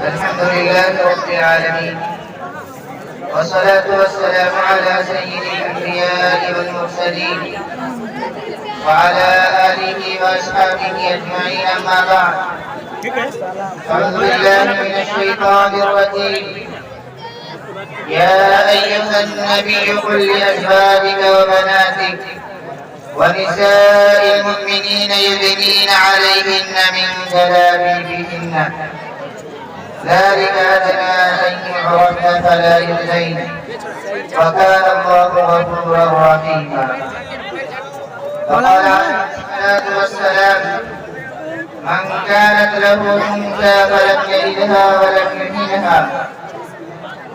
الحمد لله رب العالمين، والصلاة والسلام على سيد الأنبياء والمرسلين وعلى آله وأصحابه أجمعين، أما بعد. أعوذ بالله من الشيطان الرجيم. يا أيها النبي قل لأزواجك وبناتك ونساء المؤمنين يدنين عليهن من جلابيبهن ذلك أدنى أن يعرفن فلا يؤذين وكان الله غفورا رحيما. وقال عليه الصلاة والسلام: من كانت له أنثى فلم يلدها ولم يهنها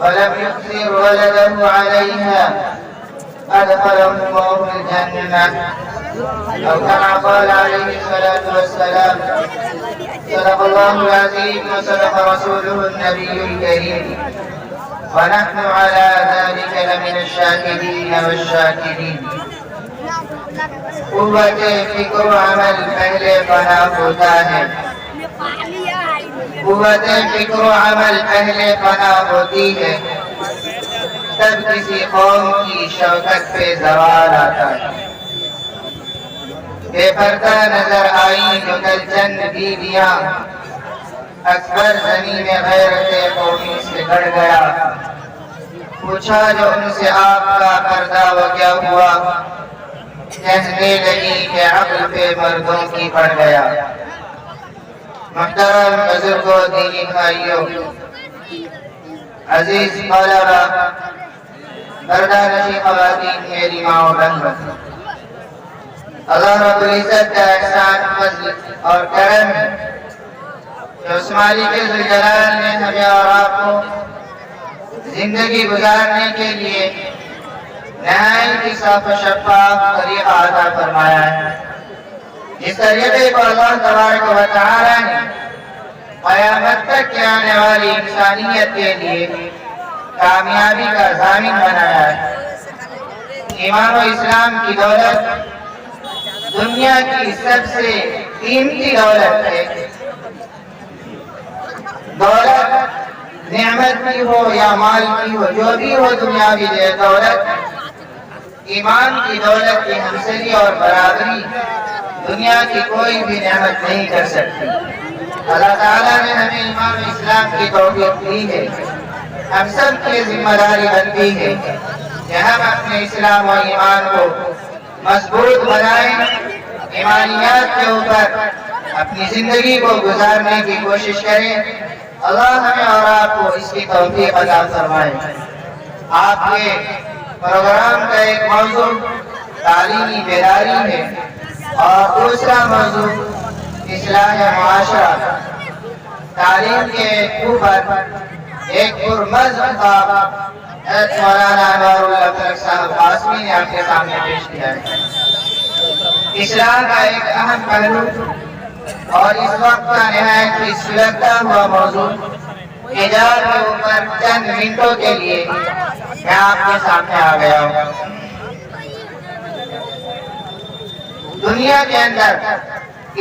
ولم يؤثر ولده عليها أدخله الله الجنة، أو كما قال عليه الصلاة والسلام: صدق الله العظيم وصدق رسوله النبي الكريم، ونحن على ذلك لمن الشاهدين والشاكرين. قوت فکر و عمل پہلے بنا ہوتا ہے، قوت فکر و عمل پہلے بنا ہوتی ہے، تب کسی قوم کی شوکت پہ زوال آتا ہے. بے پردہ نظر آئی جو کل چند بیویاں، اکبر زمین غیرت قومی سے گڑ گیا. پوچھا جو ان سے آپ کا پردہ وہ کیا ہوا، کہنے لگی کہ عقل پہ مردوں کی پڑ گیا. محترم بزرگوں، دینی بھائیوں، عزیز طلباء، پردہ نشی خواتین، میری ماں و بہنوں، اللہ رب العزت کا احسان، فضل اور کرم جو اس مالک ذوالجلال نے ہمیں اور آپ کو زندگی گزارنے کے لیے نہایت صاف و شفاف طریقہ عطا فرمایا ہے. اس طریقے کو اللہ تبارک و تعالی نے قیامت تک کے آنے والی انسانیت کے لیے کامیابی کا ضامن بنایا ہے. ایمان و اسلام کی دولت دنیا کی سب سے قیمتی دولت ہے. دولت نعمت کی ہو یا مال کی ہو، جو بھی ہو دنیاوی دولت، ایمان کی دولت کی ہمسری اور برابری دنیا کی کوئی بھی نعمت نہیں کر سکتی. اللہ تعالیٰ نے ہمیں ایمان و اسلام کی توفیق دی ہے. ہم سب کی ذمہ داری بنتی ہے کہ ہم اپنے اسلام و ایمان کو مضبوط بنائیں، ایمانیات کے اوپر اپنی زندگی کو گزارنے کی کوشش کریں. اللہ ہمیں اور آپ کو اس کی توفیق عطا فرمائے. آپ کے پروگرام کا ایک موضوع تعلیمی بیداری ہے اور دوسرا موضوع اصلاح معاشرہ. تعلیم کے اوپر ایک پرمزج خطاب مولانا انوار اللہ فلک صاحب قاسمی نے آپ کے سامنے پیش کیا ہے. اصلاح کا ایک اہم پہلو اور اس وقت کا نہایت ہی سلگتا ہوا موضوع حجاب کے اوپر چند منٹوں کے لیے میں آپ کے سامنے آ گیا ہوں. دنیا کے اندر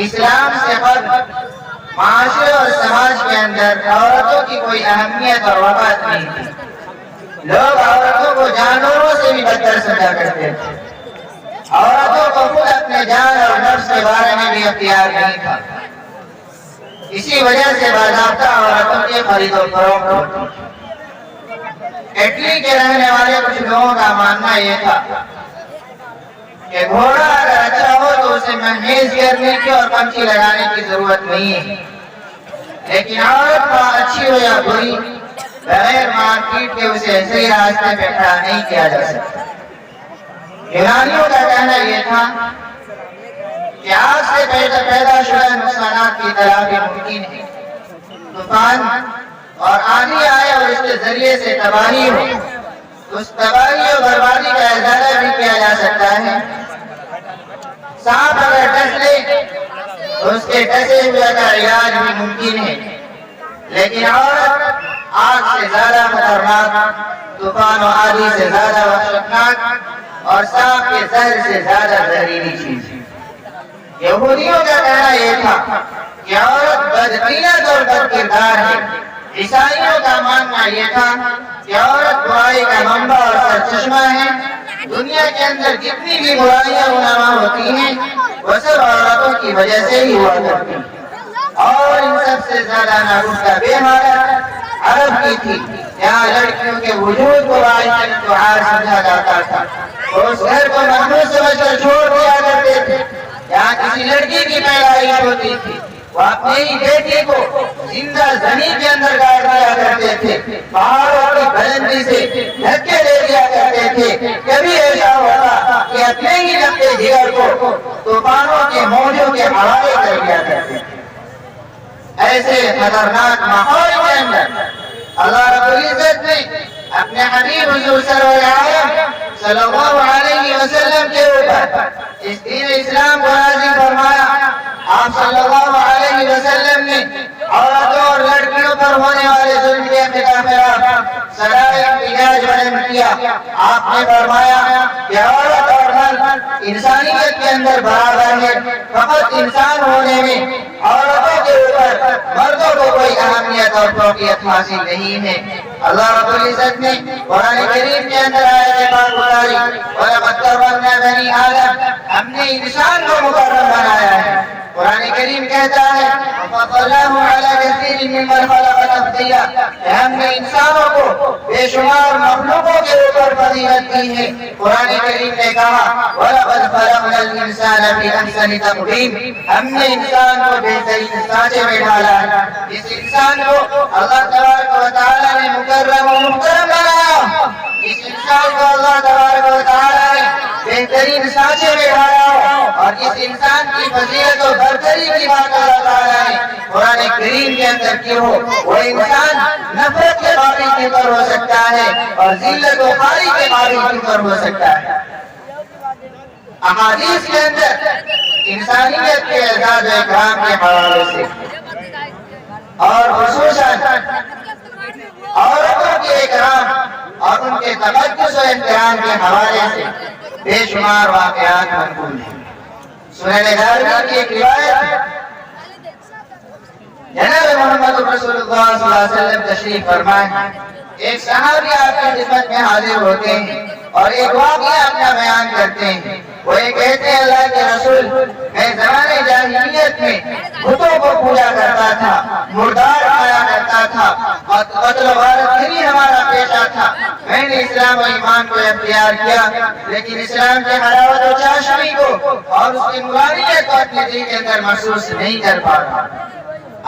اسلام سے قبل معاشرے اور سماج کے اندر عورتوں کی کوئی اہمیت اور وقت نہیں تھی. لوگ عورتوں کو جانوروں سے بھی بدتر سمجھا کرتے تھے. عورتوں کو خود اپنے جان اور نفس کے بارے میں بھی اختیار نہیں تھا. اسی وجہ سے باضابطہ عورتوں کی خرید و فروخت ہوتی. اٹلی کے رہنے والے کچھ لوگوں کا ماننا یہ تھا کہ گھوڑا اگر اچھا ہو تو اسے مہمیز کرنے کی اور پنچھی لگانے کی ضرورت نہیں ہے، لیکن عورت کو اچھی ہو یا بری بغیر مار پیٹ کے اسے صحیح راستے پہ کھڑا نہیں کیا جا سکتا. یونانیوں کا کہنا یہ تھا کہ آگ سے پیدا شدہ نقصانات کی تلافی ممکن ہے. طوفان اور آندھی آئے اور اس کے ذریعے سے تباہی ہو، اس تباہی اور بربادی کا ازالہ بھی کیا جا سکتا ہے. سانپ اگر ڈس لے تو اس کے ڈسے ہوئے کا علاج بھی ممکن ہے، لیکن عورت آگ سے زیادہ خطرناک، طوفان و آندھی سے زیادہ وحشتناک اور سانپ کے زہر سے زیادہ زہریلی چیز. یہودیوں کا کہنا یہ تھا کہ عورت بدقیمت اور بد کردار ہے، عیسائیوں کا ماننا یہ تھا کہ عورت برائی کا منبع اور سرچشمہ ہے، دنیا کے اندر جتنی بھی برائیاں رونما ہوتی ہیں وہ سب عورتوں کی وجہ سے ہی ہوا کرتی ہیں، اور ان سب سے زیادہ ناگفتہ بے حالت عرب کی تھی، یہاں لڑکیوں کے وجود کو باعث دعار سمجھا جاتا تھا، وہ اس گھر کو محمود سمجھ کر چھوڑ دیا کرتے تھے، یہاں کسی لڑکی کی پیدائش ہوتی تھی وہ اپنی ہی بیٹی کو زندہ زمین کے اندر گاڑ دیا کرتے تھے، پہاڑوں کی بلندی سے دھکے دے دیا کرتے تھے، کبھی ایسا ہوتا کہ اپنے ہی لمبے جگر کو طوفانوں کے موجوں کے حوالے کر دیا کرتے تھے۔ ایسے خطرناک ماحول کے اندر اللہ رب العزت نے اپنے حبیب حضور سرور عالم صلی اللہ علیہ وسلم کے اوپر اس دین اسلام کو نازل فرمایا۔ آپ صلی اللہ علیہ وسلم نے عورتوں اور لڑکیوں پر ہونے والے ظلم کے خلاف سرائے احتجاج بیان کیا۔ آپ نے فرمایا کہ عورت اور مرد انسانیت کے اندر برابر ہے، فقط انسان ہونے میں عورتوں کے اوپر مردوں کو کوئی اہمیت اور فوقیت حاصل نہیں ہے۔ اللہ رب العزت نے قرآن کریم کے اندر آیت پاک اتاری، وَلَقَدْ كَرَّمْنَا بَنِي آدَمَ، ہم نے انسان کو مکرم بنایا ہے۔ قرآن کریم کہتا ہے وَفَضَّلْنَاهُ عَلَى كَثِيرٍ مِّمَّنْ خَلَقْنَا تَفْضِيلًا، کہ ہم نے انسانوں کو بے شمار مخلوقوں کے اوپر فضیلت دی ہے۔ قرآن کریم نے کہا وَلَقَدْ خَلَقْنَا الْإِنسَانَ فِي أَحْسَنِ تَقْوِيمٍ، ہم نے انسان کو بہترین سانچے میں ڈالا ہے۔ اس انسان کو اللہ تبارک و تعالیٰ نے مکرم و محترم بنایا، اس انسان کو اللہ تبارک و تعالیٰ نے بہترین سانچے میں ڈالا، اور اس انسان کی فضیلت و برتری کی بات اللہ تعالیٰ نے قرآن کریم کے اندر کی ہو، وہ انسان نفرت کے قابل کیوں کر ہو سکتا ہے اور ذلت و خواری کے قابل کیوں کر ہو سکتا ہے۔ احادیث کے اندر انسانیت کے اعزاز و اکرام کے حوالے سے اور خصوصاً عورتوں کے اکرام اور ان کے تقدس و احترام کے حوالے سے بے شمار واقعات منقول ہیں۔ سنن دارمی کی ایک روایت ہے، جناب محمد رسول اللہ صلی اللہ علیہ وسلم تشریف فرمائے، ایک صحابی آپ کی خدمت میں حاضر ہوتے ہیں اور ایک واقعہ اپنا بیان کرتے ہیں۔ وہ یہ کہتے ہیں اللہ کے رسول، میں زمانے جاہلیت میں بتوں کو پوجا کرتا تھا، مردار کھایا کرتا تھا، اور قتل و غارت بھی ہمارا پیشہ تھا۔ میں نے اسلام و ایمان کو اختیار کیا، لیکن اسلام کے حلاوت و چاشنی کو اور اس کی نورانیت کو اپنے دل کے اندر محسوس نہیں کر پا رہا۔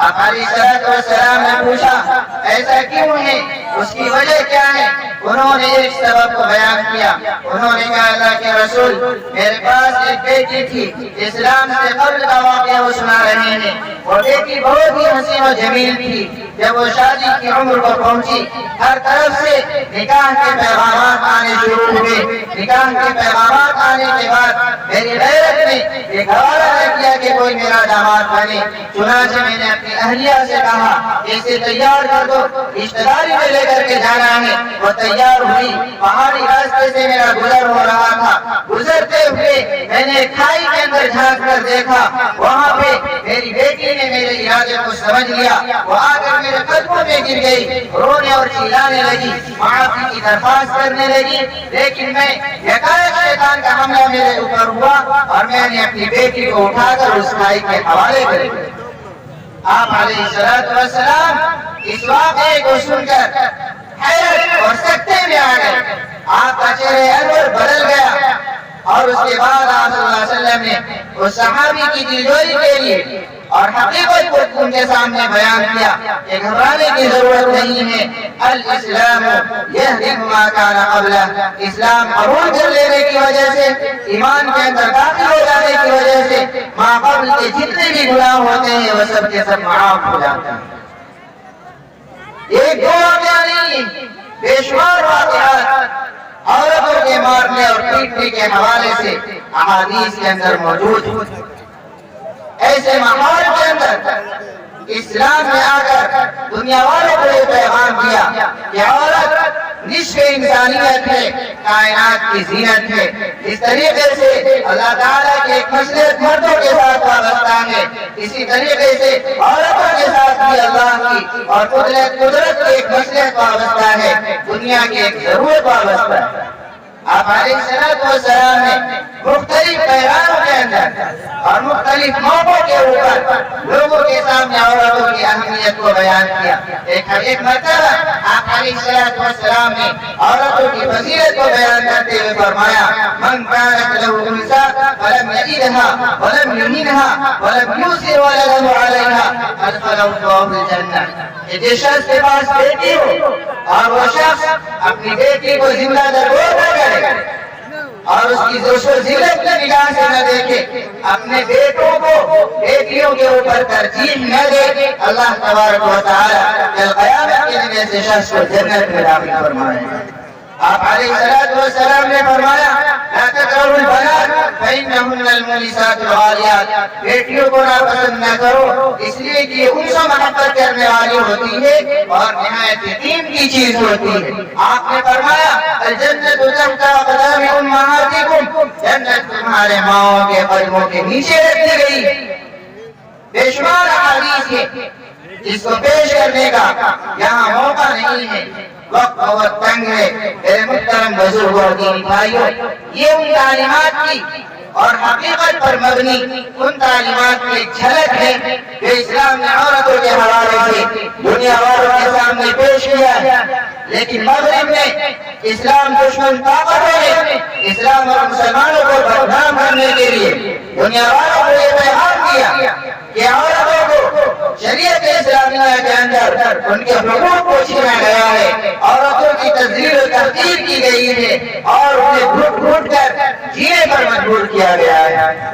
آپ علیہ السلام نے پوچھا ایسا کیوں ہے، اس کی وجہ کیا ہے؟ انہوں نے ایک سبب کو بیان کیا، انہوں نے کہا اللہ کے رسول، میرے پاس ایک بیٹی تھی، اسلام سے قبل کا واقعہ وہ سنا رہے ہیں۔ وہ بیٹی بہت ہی حسین و جمیل تھی، جب وہ شادی کی عمر کو پہنچی ہر طرف سے نکاح کے پیغامات آنے شروع ہوئے۔ نکاح کے پیغامات آنے کے بعد میری غیرت نے یہ گوارا نہ کیا کہ کوئی میرا داماد بنے، چنانچہ میں نے اپنی اہلیہ سے کہا اسے تیار کر دو، رشتہ داری میں لے کر کے جانا ہے۔ وہ تیار ہوئی، پہاڑی راستے سے میرا گزر ہو رہا تھا، گزرتے ہوئے میں نے کھائی کے اندر جھانک کر دیکھا، وہاں پہ میری بیٹی نے میرے ارادے کو سمجھ لیا، وہ آ کر میرے قدموں میں گر گئی، رونے اور چلانے لگی، معافی کی درخواست کرنے لگی، لیکن میں یکایک شیطان کا حملہ میرے اوپر ہوا اور میں نے اپنی بیٹی کو اٹھا کر اس کھائی کے حوالے کر دیا۔ آپ علیہ السلام اس واقعے کو سن کر حیرت اور سکتے میں آ گئے، آپ کا چہرہ انور بدل گیا، اور اس کے بعد آپ صلی اللہ علیہ وسلم نے اس صحابی کی دلجوئی کے لیے اور حقیقت کو ان کے سامنے بیان کیا کہ گھبرانے کی ضرورت نہیں ہے، الاسلام یہدم ما کان قبلہ، اسلام قبول کر لینے کی وجہ سے، ایمان کے اندر داخل ہو جانے کی وجہ سے ما قبل کے جتنے بھی گناہ ہوتے ہیں وہ سب کے سب معاف ہو جاتے ہیں۔ ایک دو واقعہ نہیں، بے شمار واقعات عورتوں کے مارنے اور پیٹنے کے حوالے سے احادیث کے اندر موجود ہیں۔ ایسے ماحول کے اندر اسلام نے آ کر دنیا والوں کو یہ پیغام دیا کہ عورت نصف انسانیت ہے، کائنات کی زینت ہے۔ اس طریقے سے اللہ تعالیٰ کی ایک خصلت مردوں کے ساتھ وابستہ ہے، اسی طریقے سے عورتوں کے ساتھ بھی اللہ کی اور قدرت کی ایک خصلت وابستہ ہے، دنیا کی ایک ضرورت وابستہ ہے۔ آپ علیہ السلام نے مختلف پیغاموں کے اندر اور مختلف موقعوں کے اوپر لوگوں کے سامنے عورتوں کی اہمیت کو بیان کیا۔ ایک مرتبہ آپ علیہ السلام نے عورتوں کی فضیلت کو بیان کرتے ہوئے فرمایا، من كانت له انثى فلم يجدها ولم يهنها ولم يؤثر ولده عليها ادخله الله الجنة۔ جس شخص کے پاس بیٹی ہو اور وہ شخص اپنی بیٹی کو زندہ درگور نہ کرے اور اس کی زوش و ذلت کی نگاہ سے نہ دیکھے، اپنے بیٹوں کو بیٹیوں کے اوپر ترجیح نہ دے، اللہ تبارک و تعالی کل قیامت کے دن ایسے شخص کو جنت میں داخل فرمائے گا۔ آپ علیہ السلام نے فرمایا، لا تکرہوا البنات فإنہن المومسات الغالیات، بیٹیوں کو ناپسند نہ کرو اس لیے کہ یہ ان سے محبت کرنے والی ہوتی ہے اور نہایت قیمتی چیز ہوتی ہے۔ آپ نے فرمایا، الجنت تحت اقدام امہاتکم، جنت تمہارے ماؤں کے قدموں کے نیچے رکھی گئی۔ بے شمار احادیث ہے، جس کو پیش کرنے کا یہاں موقع نہیں ہے، وقت بہت تنگ ہے۔ میرے محترم بزرگوں اور دینی بھائیوں، یہ ان تعلیمات کی اور حقیقت پر مبنی ان تعلیمات کی ایک جھلک ہے جو اسلام نے عورتوں کے حوالے سے دنیا والوں کے سامنے پیش کیا ہے، لیکن مغرب میں اسلام دشمن طاقتوں نے اسلام اور مسلمانوں کو بدنام کرنے کے لیے دنیا والوں کو یہ پیغام دیا کہ عورتوں کو شریعت اسلامیہ کے اندر ان کے حقوق کو چھینا گیا ہے، عورتوں کی تذلیل و تحقیر کی گئی ہے اور انہیں گھٹ گھٹ کر جینے پر مجبور کیا گیا ہے۔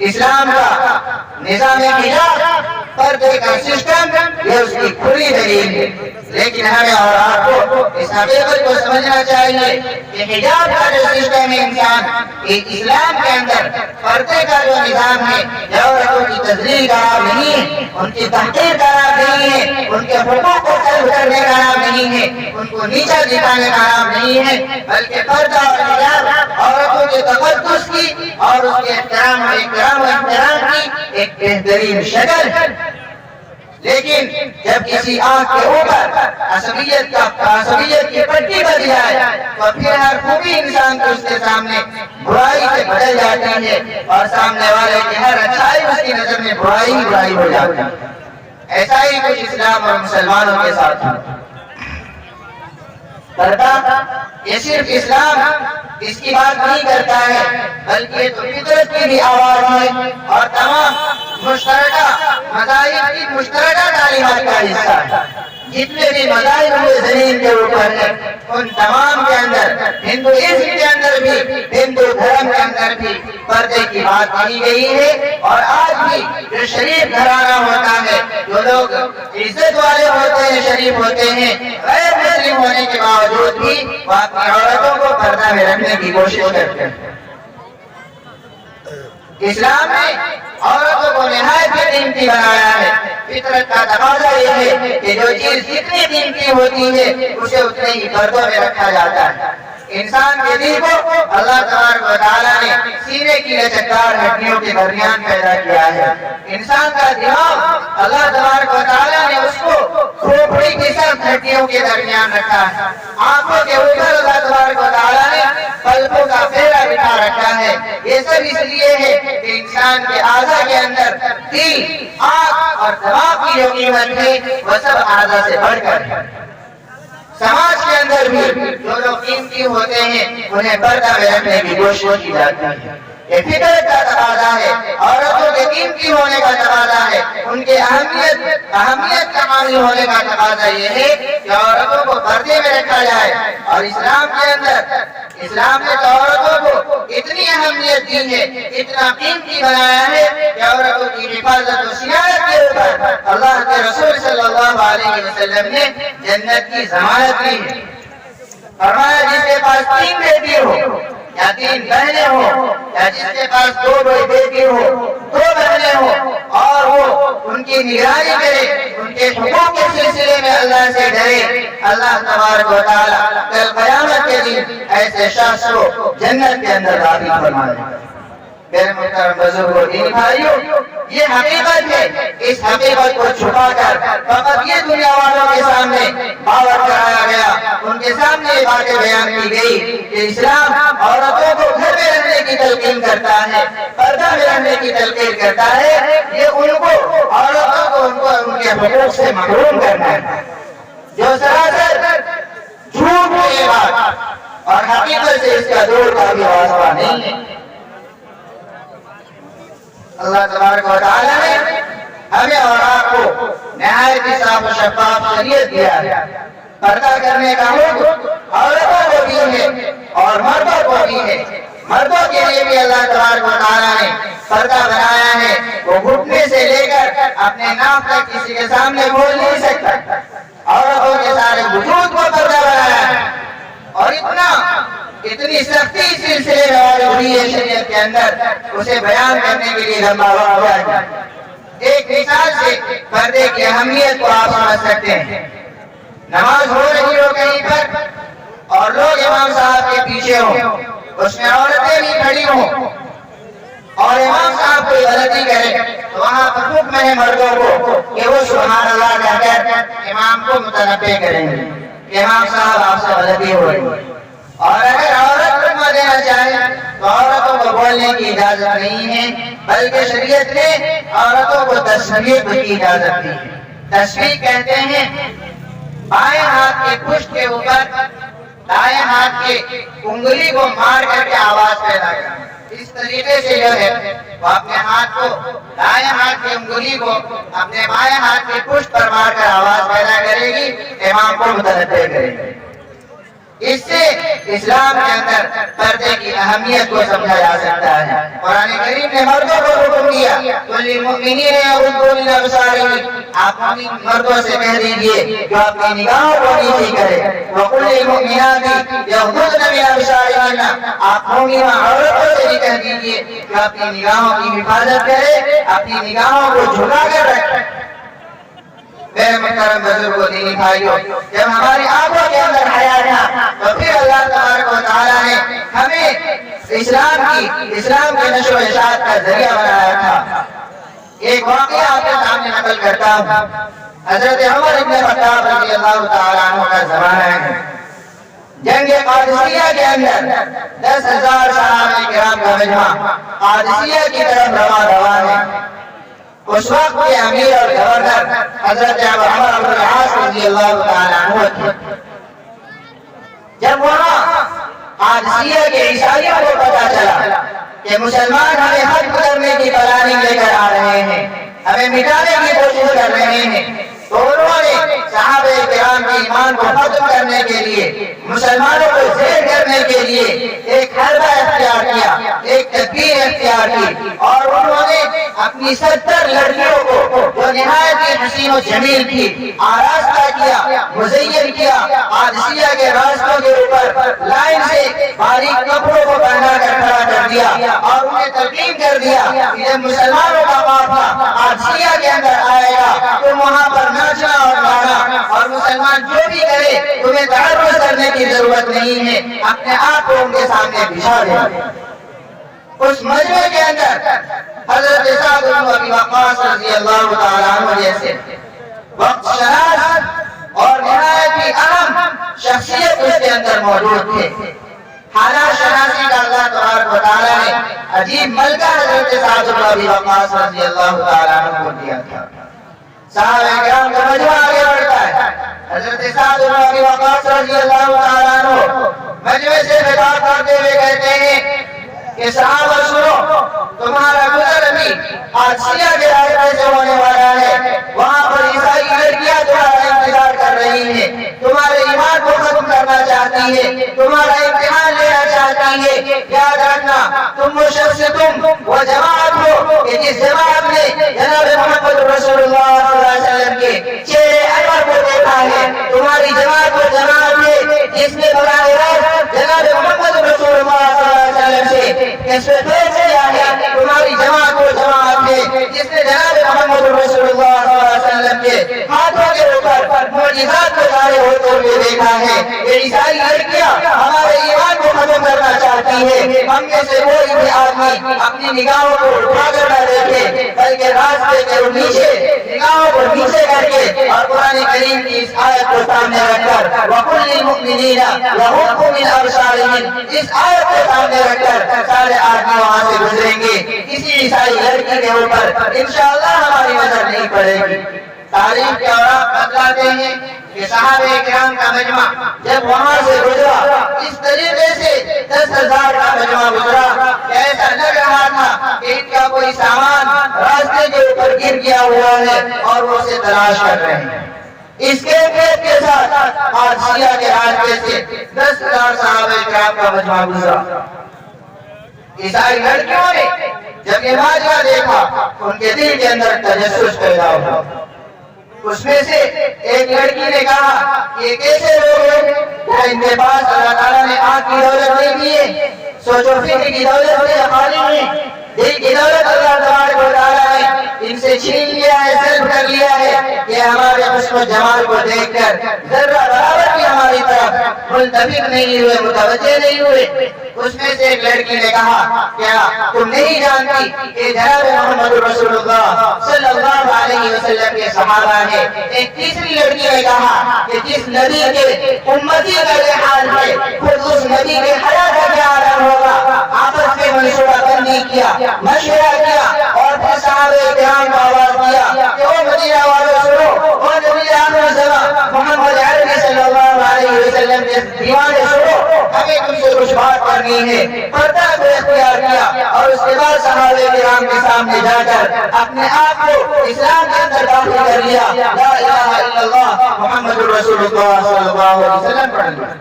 اسلام کا نظام حجاب پردے کا سسٹم یہ اس کی کھلی دلیل ہے، لیکن ہمیں اور آپ کو اس حقیقت کو سمجھنا چاہیے کہ حجاب کا جو سسٹم ہے اسلام کے اندر پردے کا جو نظام ہے، عورتوں کی تذلیل کا نام نہیں ہے، ان کی تحقیر کا نام نہیں ہے، ان کے حقوق کو طلب کرنے کا نام نہیں ہے، ان کو نیچا دکھانے کا نام نہیں ہے، بلکہ پردہ اور حجاب عورتوں کے تقدس کی اور اس کے احترام و احترام کی ایک بہترین شکل ہے۔ لیکن جب کسی آنکھ کے اوپر عصبیت کی پٹی بچ جائے تو پھر ہر خوبی انسان کو اس کے سامنے برائی سے بدل جاتی ہے اور سامنے والے کی ہر اچھائی اس کی نظر میں برائی ہو جاتی ہے۔ ایسا ہی کچھ اسلام اور مسلمانوں کے ساتھ ہے۔ یہ صرف اسلام اس کی بات نہیں کرتا ہے، بلکہ یہ تو فطرت کی بھی آواز ہے اور تمام مشترکہ مذاہب کی مشترکہ تعلیمات کا حصہ ہے۔ جتنے بھی مذاہب ہوئے زمین کے اوپر ہیں ان تمام کے اندر، ہندوازم کے اندر بھی، ہندو دھرم کے اندر بھی پردے کی بات کی گئی ہے۔ اور آج بھی جو شریف گھرانہ ہوتا ہے، جو لوگ عزت والے ہوتے ہیں، شریف ہوتے ہیں، غیر مسلم ہونے کے باوجود بھی وہ اپنی عورتوں کو پردہ میں رکھنے کی کوشش کرتے ہیں۔ اسلام نے عورتوں کو نہایت قیمتی بنایا ہے۔ فطرت کا تقاضا یہ ہے کہ جو چیز جتنی قیمتی ہوتی ہے اسے اتنے ہی پردوں میں رکھا جاتا ہے۔ انسان کے دل کو اللہ تبارک و تعالیٰ نے سینے کی لچکدار ہڈیوں کے درمیان پیدا کیا ہے۔ انسان کا دماغ اللہ تبارک و تعالیٰ نے اس کو کھوپڑی کی سخت ہڈیوں کے درمیان رکھا ہے۔ آنکھوں کے اوپر اللہ تبارک و تعالیٰ نے پلکوں کا پھیرا بٹھا رکھا ہے۔ یہ سب اس لیے ہے کہ انسان کے اعضاء کے اندر دل، آنکھ اور دماغ کی جو قیمت ہے وہ سب اعضاء سے بڑھ کر ہے۔ سماج کے اندر بھی جو لوگ قیمتی ہوتے ہیں انہیں پردہ میں رکھنے کی کوشش کی جاتی ہے۔ یہ فطرت کا تقاضا ہے، عورتوں کے قیمتی ہونے کا تقاضا ہے، ان کے اہمیت کا حامل ہونے کا تقاضا یہ ہے کہ عورتوں کو پردے میں رکھا جائے۔ اور اسلام نے تو عورتوں کو اتنی اہمیت دی ہے، اتنا قیمتی بنایا ہے کہ عورتوں کی حفاظت و صیانت کے اوپر اللہ کے رسول صلی اللہ علیہ وسلم نے جنت کی ضمانت دی ہے۔ فرمایا جس کے پاس 3 بیٹی ہو یا 3 بہنیں ہو یا جس کے پاس 2 بیٹی ہو 2 بہنیں ہو اور وہ ان کی نگرانی کرے، ان کے حقوق کے سلسلے میں اللہ سے ڈرے، اللہ تبارک و تعالیٰ کل قیامت کے دن ایسے شخص کو جنت کے اندر داخل فرمائے۔ میرے محترم بزرگوں، دین بھائیوں، یہ حقیقت ہے۔ اس حقیقت کو چھپا کر فقط یہ دنیا والوں کے سامنے باور کرایا گیا، ان کے سامنے یہ باتیں بیان کی گئی کہ اسلام عورتوں کو گھر میں رہنے کی تلقین کرتا ہے، پردہ میں رہنے کی تلقین کرتا ہے۔ یہ ان کو عورتوں کو ان کے حقوق سے محروم کرنا ہے، جو سراسر جھوٹ ہے یہ بات، اور حقیقت سے اس کا دور کا بھی واسطہ نہیں ہے۔ اللہ تبارک و تعالیٰ نے ہمیں اور آپ کو نہایت ہی صاف و شفاف شریعت دیا ہے۔ پردہ کرنے کا حکم عورتوں کو بھی ہے اور مردوں کو بھی ہے۔ مردوں کے لیے بھی اللہ تبارک و تعالیٰ نے پردہ بنایا ہے، وہ گھٹنے سے لے کر اپنے ناک تک کسی کے سامنے بول نہیں سکتا۔ عورتوں کے سارے وجود کو پردہ بنایا ہے، اور اتنی سختی اس سلسلے میں اور ہوئی ہے شریعت کے اندر، اسے بیان کرنے کے لیے لمبا وقت ہوا ہے۔ ایک مثال سے پردے کی اہمیت کو آپ سمجھ سکتے ہیں۔ نماز ہو رہی ہو کہیں پر اور لوگ امام صاحب کے پیچھے ہوں، اس میں عورتیں بھی کھڑی ہوں اور امام صاحب کوئی غلطی کرے تو وہاں پر حکم ہے مردوں کو کہ وہ سبحان اللہ کہہ کر امام کو متنبہ کریں گے کہ امام صاحب آپ سے غلطی ہو رہی ہے۔ اور اگر عورت خطبہ دینا چاہے تو عورتوں کو بولنے کی اجازت نہیں ہے، بلکہ شریعت نے عورتوں کو تصویح کی اجازت دی ہے۔ تصویح کہتے ہیں بائیں ہاتھ کے پشت کے اوپر دائیں ہاتھ کے انگلی کو مار کر کے آواز پیدا کرنا۔ اس طریقے سے جو ہے وہ اپنے ہاتھ کو دائیں ہاتھ کی انگلی کو اپنے بائیں ہاتھ کے پشت پر مار کر آواز پیدا کرے گی، امام کو متنبہ کرے گی۔ اس سے اسلام کے اندر پردے کی اہمیت کو سمجھا جا سکتا ہے۔ قرآن کریم نے مردوں کو حکم دیا للمؤمنین یغضوا من ابصارہم، آپ مردوں سے کہہ دیجئے جو اپنی نگاہوں کو نیچی کرے، وقل للمؤمنات یغضضن من ابصارہن، آپ مومنہ عورتوں سے بھی کہہ دیجئے جو اپنی نگاہوں کی حفاظت کرے، اپنی نگاہوں کو جھکا کر رکھے۔ میرے محترم بزرگوں، دینی بھائیوں، جب ہماری آنکھوں کے اندر حیا تھا تو پھر اللہ تبارک و تعالیٰ نے ہمیں اسلام کی نشر و اشاعت کا ذریعہ بنایا تھا۔ ایک واقعہ آپ کے سامنے نقل کرتا ہوں۔ حضرت عمر بن خطاب رضی اللہ تعالیٰ عنہ کا زمانہ ہے۔ جنگ قادسیہ کے اندر 10,000 صحابہ کرام کا مجمع قادسیہ کی طرف روان ہے۔ اس وقت کے امیر اور گورنر حضرت عمر بن العاص رضی اللہ تعالیٰ عنہ تھے۔ جب وہاں قادسیہ کے عیسائیوں کو پتہ چلا کہ مسلمان ہمیں ختم کرنے کی پلاننگ لے کر آ رہے ہیں، ہمیں مٹانے کی کوشش کر رہے ہیں، تو انہوں نے صحابہ کرام کے ایمان کو ختم کرنے کے لیے، مسلمانوں کو زیر کرنے کے لیے ایک حربہ اختیار کیا، ایک تدبیر اختیار کی، اور انہوں نے اپنی 70 لڑکیوں کو جو نہایت ہی حسین و جمیل تھی آراستہ کیا، مزین کیا، قادسیہ کے راستوں کے اوپر لائن سے باریک کپڑوں کو پہنا کر کھڑا کر دیا اور انہیں تلقین کر دیا کہ جب مسلمانوں کا قافلہ قادسیہ کے اندر آئے گا تم وہاں پر ناچنا اور گانا، اور مسلمان جو بھی کرے تمہیں تعرض کرنے کی ضرورت نہیں ہے، اپنے آپ کو ان کے سامنے بچھا دیں۔ اس مجمع کے اندر حضرت سعد بن ابی وقاص رضی اللہ تعالیٰ عنہ جیسے وقت شناس اور نہایت ہی اہم شخصیت اس کے اندر موجود تھے۔ حالات شناسی کا اللہ تبارک و تعالیٰ نے عجیب ملکہ حضرت سعد بن ابی وقاص رضی اللہ تعالیٰ عنہ کو دیا تھا۔ صحابہ کرام کا مجمع آگے بڑھتا ہے۔ حضرت سعد بن ابی وقاص رضی اللہ تعالیٰ عنہ مجمع سے خطاب کرتے ہوئے کہتے ہیں کہ صحابہ سنو، تمہارا گزر ابھی قادسیہ کے راستے سے ہونے والا ہے، وہاں پر عیسائی لڑکیاں تمہارا انتظار کر رہی ہیں، تمہارے ایمان کو ختم کرنا چاہتی ہے، تمہارا امتحان لینا چاہتی ہے۔ یاد رکھنا تم وہ شخص وہ جماعت ہو کہ جس جماعت نے جناب محمد رسول اللہ صلی اللہ علیہ وسلم کے چہرے انور کو دیکھا ہے، تمہاری جماعت وہ جماعت ہے جس نے براہ راست جناب محمد رسول اللہ صلی اللہ علیہ وسلم سے کشف کیا ہے، تمہاری جماعت وہ جماعت ہے جس نے جناب محمد رسول اللہ صلی اللہ علیہ وسلم کے ہاتھوں کے اوپر معجزات کو ظاہر ہوتے ہوئے عیسائی لڑکیاں ہمارے ایمان کو ختم کرنا چاہتی ہے، ہم میں سے کوئی بھی آدمی اپنی نگاہوں کو اٹھا کر نہ دیکھے، بلکہ راستے کے نیچے نگاہوں کو نیچے کر کے اور قرآن کریم کی اس آیت کو سامنے رکھ کر وَقُلْ لِلْمُؤْمِنِينَ يَغُضُّوا مِنْ أَبْصَارِهِمْ، اس آیت کو سامنے رکھ کر سارے آدمی وہاں سے گزریں گے، کسی عیسائی لڑکی کے اوپر انشاءاللہ ہماری نظر نہیں پڑے گی۔ تاریخ کے اوراق بتلاتے ہیں کہ صحابہ کرام کا مجمع جب وہاں سے گزرا اس طریقے سے 10,000 کا مجمع گزرا کہ ایسا لگ رہا تھا کہ ان کا کوئی سامان راستے کے اوپر گر گیا ہوا ہے اور وہ اسے تلاش کر رہے ہیں۔ اس کیفیت کے ساتھ قادسیہ کے راستے سے 10,000 صحابہ کرام کا مجمع گزرا۔ عیسائی لڑکیوں نے جب یہ واقعہ دیکھا ان کے دل کے اندر تجسس پیدا ہوا۔ اس میں سے ایک لڑکی نے کہا یہ کیسے لوگ ہیں کیا ان کے پاس اللہ تعالیٰ نے آنکھ کی دولت نہیں دی ہے، سوچ و فکر کی دولت سے خالی ہے، دل کی دولت اللہ تبارک و تعالیٰ نے ان سے چھین لیا ہے، سلب کر لیا ہے کہ ہمارے حسن و جمال کو دیکھ کر ذرہ برابر بھی ہماری طرف ملتفت نہیں ہوئے، متوجہ نہیں ہوئے۔ اس میں سے ایک لڑکی نے کہا کیا تم نہیں جانتی کہ جناب محمد رسول اللہ صلی اللہ علیہ وسلم کے صحابہ ہیں؟ ایک تیسری لڑکی نے کہا کہ جس نبی کے امتی کا یہ حال ہے خود اس نبی کے حیات کا کیا عالم ہوگا۔ آپس میں منصوبہ بندی کیا، مشورہ کیا اور پھر صحابہ کرام کو آواز دیا کہ وہ مدینہ والوں سنو، وہ نبی آخر زمان محمد عربی صلی اللہ علیہ وسلم کے دیوانے سنو، ہمیں تم سے کچھ بات کرنی ہے۔ پردہ کو اختیار کیا اور اس کے بعد صحابہ کرام کے سامنے جا کر اپنے آپ کو اسلام کے اندر داخل کر لیا، لا الہ الا اللہ محمد رسول اللہ صلی اللہ علیہ وسلم پڑھ لیا۔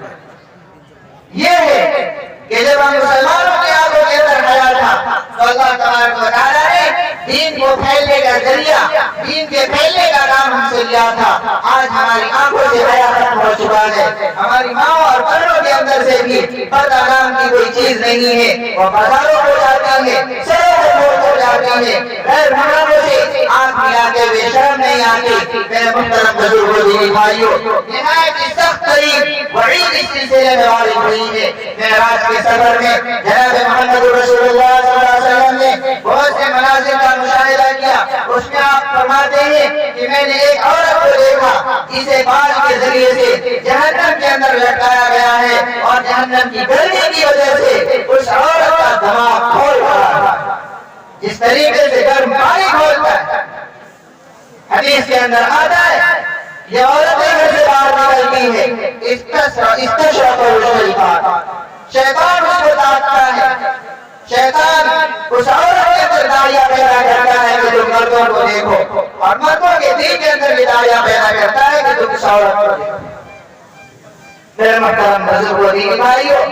یہ ہے کہ جب ہم مسلمانوں کی آنکھوں کے اندر حیا تھا تو اللہ تبارک و تعالیٰ نے دین کو پھیلنے کا ذریعہ، دین کے پھیلنے کا کام ہم سے لیا تھا۔ آج ہماری آنکھوں سے حیا ختم ہو چکا ہے، ہماری ماں اور بہنوں کے اندر سے بھی پردہ نام کی کوئی چیز نہیں ہے، وہ بازاروں کو جاتی ہے، سڑکوں کو جاتی ہے، غیر محرموں سے آنکھ ملا کے بے شرم نہیں آتی۔ میرے محترم بزرگوں دینی بھائیوں، نہایت ہی سخت ترین وعید اس سلسلے میں وارد ہوئی ہے۔ معراج کے سفر میں جناب محمد رسول اللہ صلی اللہ علیہ وسلم نے بہت سے مناظر کا مشاہدہ کیا۔ اس میں آپ فرماتے ہیں کہ میں نے ایک عورت کو دیکھا جسے بال کے ذریعے سے جہنم کے اندر لٹکایا گیا ہے اور جہنم کی گرمی کی وجہ سے اس عورت کا دماغ کھول رہا ہے، جس طریقے سے گرم پانی کھولتا ہے۔ حدیث کے اندر آتا ہے یہ عورتیں گھر سے باہر نکلتی ہے، استشرق الشیطان، شیطان اس کو تاکتا ہے، شیطان اس عورت کے اندر داعیہ پیدا کرتا ہے کہ تم مردوں کو دیکھو، اور مردوں کے دل کے اندر یہ داعیہ پیدا کرتا ہے کہ تم اس عورت کو دیکھو۔ میرے محترم بزرگوں دینی بھائیوں،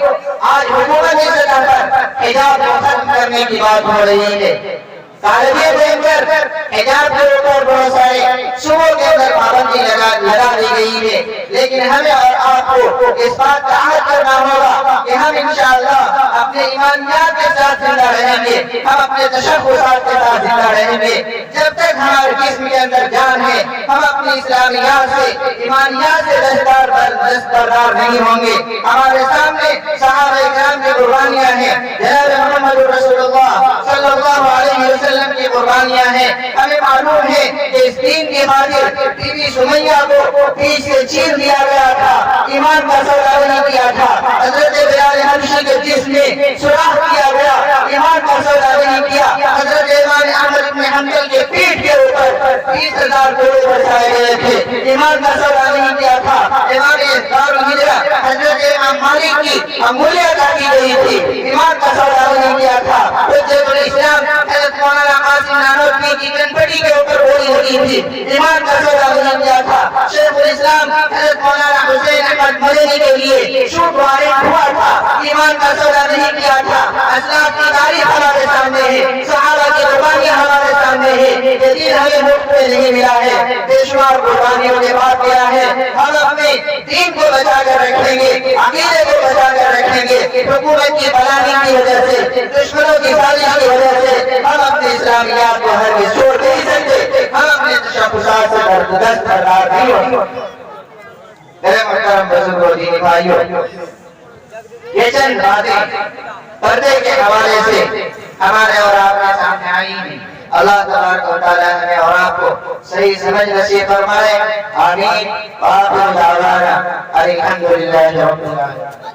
آج حکومت کی سطح پر حجاب کو ختم کرنے کی بات ہو رہی ہے۔ طالبیت دے کر حجاب کے اوپر بہت سارے صوبوں کے اندر پابندی لگا دی گئی ہے، لیکن ہمیں اور آپ کو اس بات کا عہد کرنا ہوگا کہ ہم انشاءاللہ اپنے ایمانیات کے ساتھ زندہ رہیں گے، ہم اپنے تشخصات کے ساتھ زندہ رہیں گے۔ جب تک ہمارے جسم کے اندر جان ہے ہم اپنی اسلامیات سے، ایمانیات سے دستبردار نہیں ہوں گے۔ ہمارے سامنے صحابہ کرام کی قربانیاں ہیں، جناب محمد رسول اللہ صلی اللہ علیہ وسلم کی قربانیاں ہیں۔ ہمیں معلوم ہے کہ اس دین کی خاطر بی بی سمیہ کو پیچھ سے چیر دیا گیا تھا، ایمان کا سودا نہیں کیا تھا۔ حضرت بلال حبشی کے جسم میں سوراخ کیا گیا، ایمان کا سودا نہیں کیا۔ حضرت امام احمد بن حنبل کے پیٹھ کے اوپر 30,000 گھوڑے برسائے گئے تھے، ایمان کا سودا نہیں کیا تھا۔ امام دار الہجرہ حضرت امام مالک کی انگلیاں کاٹی گئی تھی، ایمان کا سودا نہیں کیا تھا۔ حجت الاسلام حضرت مولانا قاسم نانوتوی کی چنپٹی کے اوپر گولی لگی تھی، ایمان کا سودا نہیں کیا تھا۔ شیخ الاسلام حضرت مولانا حسین احمد مدنی کے لیے شوٹ وارنٹ ہوا تھا، ایمان کا سودا نہیں کیا تھا۔ اسلاف کی تاریخ ہمارے سامنے ہے، صحابہ کی قربانیاں ہمارے سامنے ہے۔ یہ دین ہمیں مفت میں نہیں ملا ہے، بے شمار قربانیوں کے بعد ملا ہے۔ ہم اپنے دین کو بچا کر رکھیں گے، عقیدے کو بچا کر رکھیں گے۔ حکومت کی پلاننگ کی وجہ سے، دشمنوں کی سازش کی وجہ سے ہم اپنے اسلامیات کو ہرگز چھوڑ نہیں سکتے، ہم اپنے تشخصات سے دستبردار نہیں ہوں گے۔ میرے محترم بزرگوں دینی بھائیوں، یہ چند باتیں پردے کے حوالے سے ہمارے اور آپ کے سامنے آئی ہیں۔ اللہ تبارک و تعالی ہمیں اور آپ کو صحیح سمجھ نصیب فرمائے، آمین۔ وآخر دعوانا الحمدللہ رب العالمین۔